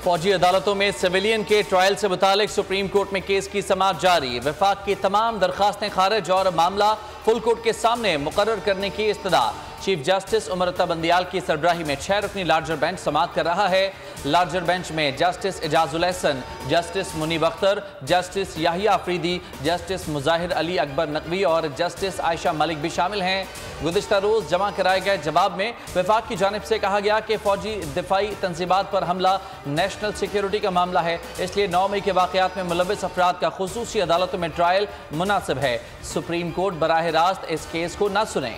फौजी अदालतों में सिविलियन के ट्रायल से मुतालिक सुप्रीम कोर्ट में केस की समाअत जारी। वफाक की तमाम दरखास्तें खारिज और मामला फुल कोर्ट के सामने मुकर्रर करने की इस्तदा। चीफ जस्टिस उमर बंदियाल की सरबराही में 6 रुकनी लार्जर बेंच समाअत कर रहा है। लार्जर बेंच में justice Ejazul Ahsan, justice Munib Akhtar, justice Yahya Afridi, justice Mazahar Ali Akbar Naqvi और जस्टिस आयशा मलिक भी शामिल हैं। गुज़िश्ता रोज़ जमा कराए गए जवाब में वफाक की जानिब से कहा गया कि फौजी दिफाई तंजीबात पर हमला नेशनल सिक्योरिटी का मामला है, इसलिए 9 मई के वाक़यात में मुलव्विस अफराद का खुसूसी अदालतों में ट्रायल मुनासिब है। सुप्रीम कोर्ट बराह रास्त इस केस को न सुने।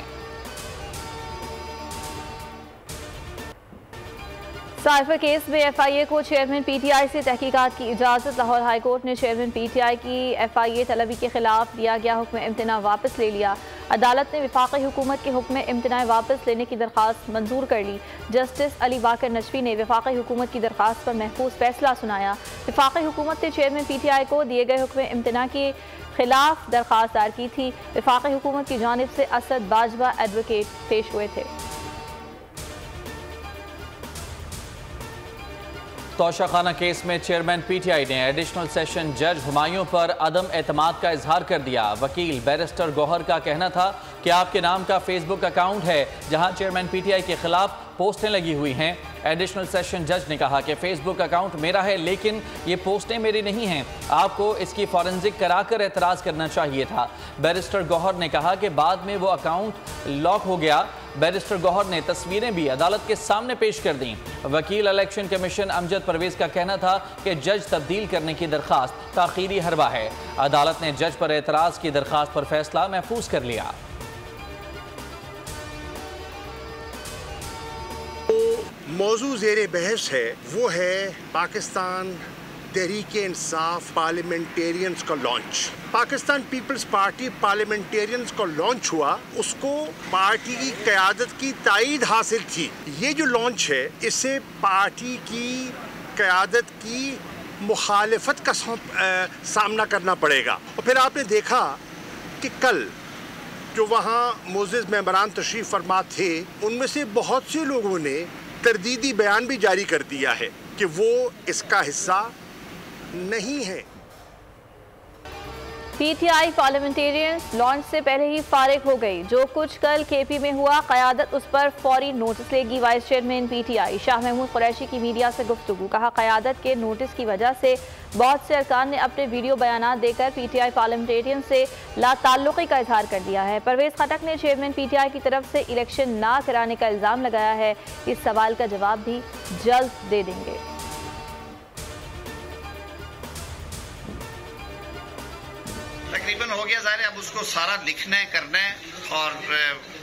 साइफर केस में FIA को चेयरमैन PTI से तहकीकात की इजाज़त। लाहौर हाई कोर्ट ने चेयरमैन PTI की FIA तलबी के खिलाफ दिया गया हुक्म इम्तना वापस ले लिया। अदालत ने वफाकी हुकूमत के हुक्म इम्तना वापस लेने की दरख्वास्त मंजूर कर ली। जस्टिस अली वाकर नशवी ने वफाकी हुकूमत की दरख्वास्त पर महफूज फैसला सुनाया। वफाकी हुकूमत ने चेयरमैन PTI को दिए गए हुक्म इम्तना के खिलाफ दरख्वास्त दायर की थी। वफाकी हुकूमत की जानिब से असद बाजवा एडवोकेट पेश हुए थे। तोशाखाना केस में चेयरमैन PTI ने एडिशनल सेशन जज हुमायूं पर अदम एतमाद का इजहार कर दिया। वकील बैरिस्टर गौहर का कहना था कि आपके नाम का फेसबुक अकाउंट है जहां चेयरमैन PTI के खिलाफ पोस्टें लगी हुई हैं। एडिशनल सेशन जज ने कहा कि फेसबुक अकाउंट मेरा है लेकिन ये पोस्टें मेरी नहीं हैं, आपको इसकी फॉरेंसिक कराकर एतराज़ करना चाहिए था। बैरिस्टर गौहर ने कहा कि बाद में वो अकाउंट लॉक हो गया। बैरिस्टर गौहर ने तस्वीरें भी अदालत के सामने पेश कर दी। वकील इलेक्शन कमीशन अमजद परवेज़ का कहना था कि जज तब्दील करने की दरख्वास्त ताख़ीरी हरबा है। अदालत ने जज पर एतराज़ की दरख्वास्त पर फैसला महफूज कर लिया। मौजू ज़ेरे बहस है वो है पाकिस्तान तहरीक इंसाफ पार्लियामेंटेरियंस का launch. Pakistan peoples party parliamentarians का लॉन्च हुआ, उसको पार्टी की क़यादत की तायीद हासिल थी। ये जो लॉन्च है इससे पार्टी की क़यादत की मुखालिफत का सामना करना पड़ेगा। और फिर आपने देखा कि कल जो वहाँ मोअज़्ज़िज़ मेंबरान तशरीफ़ फरमा थे उनमें से बहुत से लोगों ने तरदीदी बयान भी जारी कर दिया है कि वो इसका हिस्सा नहीं है। PTI पार्लियामेंटेरियंस लॉन्च से पहले ही फारिग हो गई। जो कुछ कल KP में हुआ क़यादत उस पर फौरी नोटिस लेगी। Vice chairman PTI Shah Mahmood Qureshi की मीडिया से गुफ्तगू। कहा क़यादत के नोटिस की वजह से बहुत से अरकान ने अपने वीडियो बयानात देकर PTI पार्लियामेंटेरियन से लाताल्लुक़ी का इजहार कर दिया है। परवेज़ खटक ने चेयरमैन PTI की तरफ से इलेक्शन ना कराने का इल्ज़ाम लगाया है। इस सवाल का जवाब भी जल्द दे देंगे। तकरीबन हो गया ज़ाहिर, अब उसको सारा लिखना है करना है और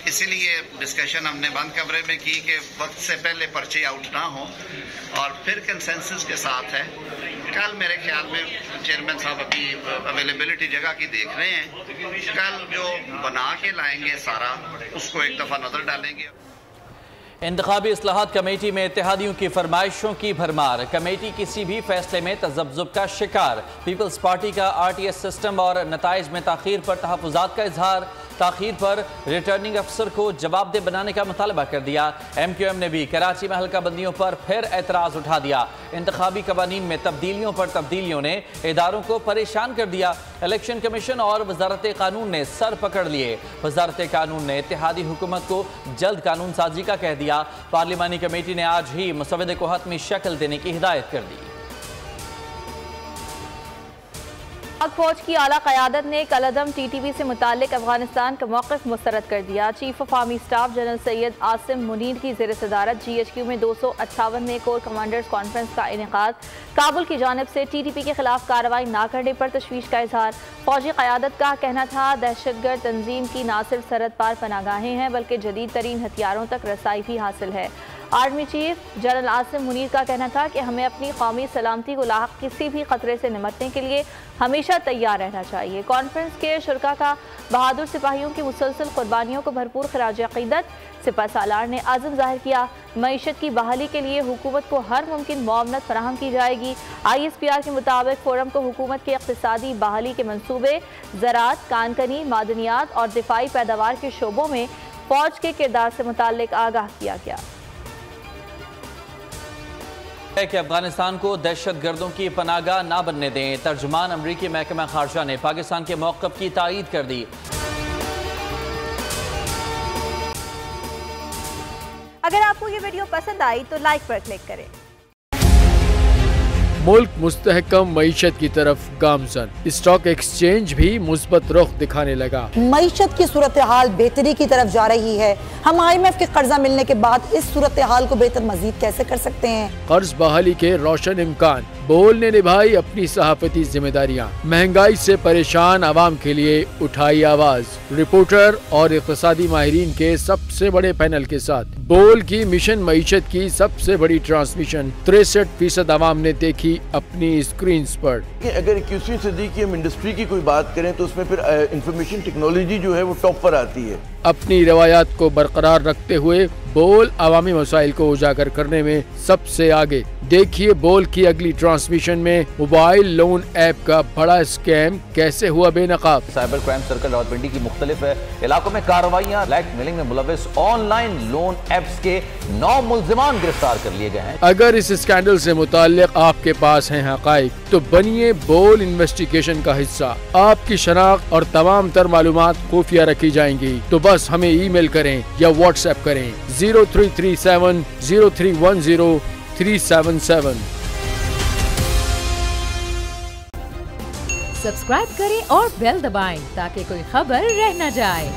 इसीलिए डिस्कशन हमने बंद कमरे में की कि वक्त से पहले पर्चे आउट ना हो और फिर कंसेंसस के साथ है। कल मेरे ख्याल में चेयरमैन साहब अभी अवेलेबिलिटी जगह की देख रहे हैं, कल जो बना के लाएंगे सारा उसको एक दफ़ा नज़र डालेंगे। इंतखाबी इस्लाहात कमेटी में इत्तेहादियों की फरमाइशों की भरमार। कमेटी किसी भी फैसले में तज़ब्ज़ुब का शिकार। पीपल्स पार्टी का RTS सिस्टम और नताइज में ताख़ीर पर तहफ़्फ़ुज़ात का इजहार। ताख़ीर पर रिटर्निंग अफसर को जवाबदेह बनाने का मुतालबा कर दिया। MQM ने भी कराची में हल्का बंदियों पर फिर एतराज़ उठा दिया। इंतखाबी कवानीन में तब्दीलियों पर तब्दीलियों ने इदारों को परेशान कर दिया। इलेक्शन कमीशन और वजारत कानून ने सर पकड़ लिए। वजारत कानून ने इत्तेहादी हुकूमत को जल्द कानून साजी का कह दिया। पार्लिमानी कमेटी ने आज ही मुसवदे को हतमी शक्ल देने की हिदायत कर दी। पाक फौज की आला क़यादत ने कलअदम TTP से मुतालिक अफगानिस्तान का मौक़िफ़ मुस्तरद कर दिया। Chief of army staff general Syed Asim Munir की ज़ेर सदारत GHQ में 258वें कोर कमांडर्स कॉन्फ्रेंस का इनेकाद। काबुल की जानिब से TTP के खिलाफ कार्रवाई न करने पर तशवीश का इजहार। फौजी क़यादत का कहना था दहशतगर्द तंजीम की न सिर्फ सरहद पार पनागाहें हैं बल्कि जदीद तरीन हथियारों तक रसाई भी हासिल है। Army chief general Asim Munir का कहना था कि हमें अपनी कौमी सलामती को लाहक किसी भी खतरे से निपटने के लिए हमेशा तैयार रहना चाहिए। कॉन्फ्रेंस के शुरका का बहादुर सिपाहियों की मुसलसल कुर्बानियों को भरपूर खिराज अक़ीदत। सिपा सालार ने आज़म जाहिर किया मईशत की बहाली के लिए हुकूमत को हर मुमकिन मुआवनत फराहम की जाएगी। ISPR के मुताबिक फोरम को हुकूमत के इक़्तिसादी बहाली के मनसूबे, ज़राअत, कानकनी, मादनियात और दिफाई पैदावार के शोबों में फ़ौज के किरदार से मुताल्लिक आगाह किया गया। है कि अफगानिस्तान को दहशत गर्दों की पनाहगाह ना बनने दें। तर्जुमान अमरीकी महकमा खारजा ने पाकिस्तान के मौक़िफ़ की तायीद कर दी। अगर आपको ये वीडियो पसंद आई तो लाइक पर क्लिक करें। मुल्क मुस्तहकम मईशत की तरफ गामजन, स्टॉक एक्सचेंज भी मुस्बत रुख दिखाने लगा। मईशत की सूरत हाल बेहतरी की तरफ जा रही है। हम IMF के कर्जा मिलने के बाद इस सूरत हाल को बेहतर मजीद कैसे कर सकते हैं? कर्ज बहाली के रोशन इम्कान। बोल ने निभाई अपनी सहाफती जिम्मेदारियाँ। महंगाई से परेशान आवाम के लिए उठाई आवाज। रिपोर्टर और इक़्तिसादी माहिरीन के सबसे बड़े पैनल के साथ बोल की मिशन मईशत की सबसे बड़ी ट्रांसमिशन 63% आवाम ने देखी अपनी स्क्रीन पर। अगर 21वीं सदी की हम इंडस्ट्री की कोई बात करें तो उसमें फिर इंफॉर्मेशन टेक्नोलॉजी जो है वो टॉप पर आती है। अपनी रवायात को बरकरार रखते हुए बोल अवामी मसाइल को उजागर करने में सबसे आगे। देखिए बोल की अगली ट्रांसमिशन में मोबाइल लोन ऐप का बड़ा स्कैम कैसे हुआ बेनकाब। साइबर क्राइम सर्कल रावलपिंडी की मुख्तलिफ इलाकों में कार्रवाइयाँ। ब्लैकमेलिंग में मुलविस ऑनलाइन लोन ऐप्स के 9 मुल्जिमान गिरफ्तार कर लिए गए हैं। अगर इस स्कैंडल से मुताल्लिक आपके पास हैं हक़ाइक़ तो बनिए बोल इन्वेस्टिगेशन का हिस्सा। आपकी शनाख्त और तमाम तर मालूमात खुफिया रखी जाएंगी, तो बस हमें ईमेल करें या व्हाट्सएप करें 0337 0310 377। सब्सक्राइब करें और बेल दबाएं ताकि कोई खबर रह न जाए।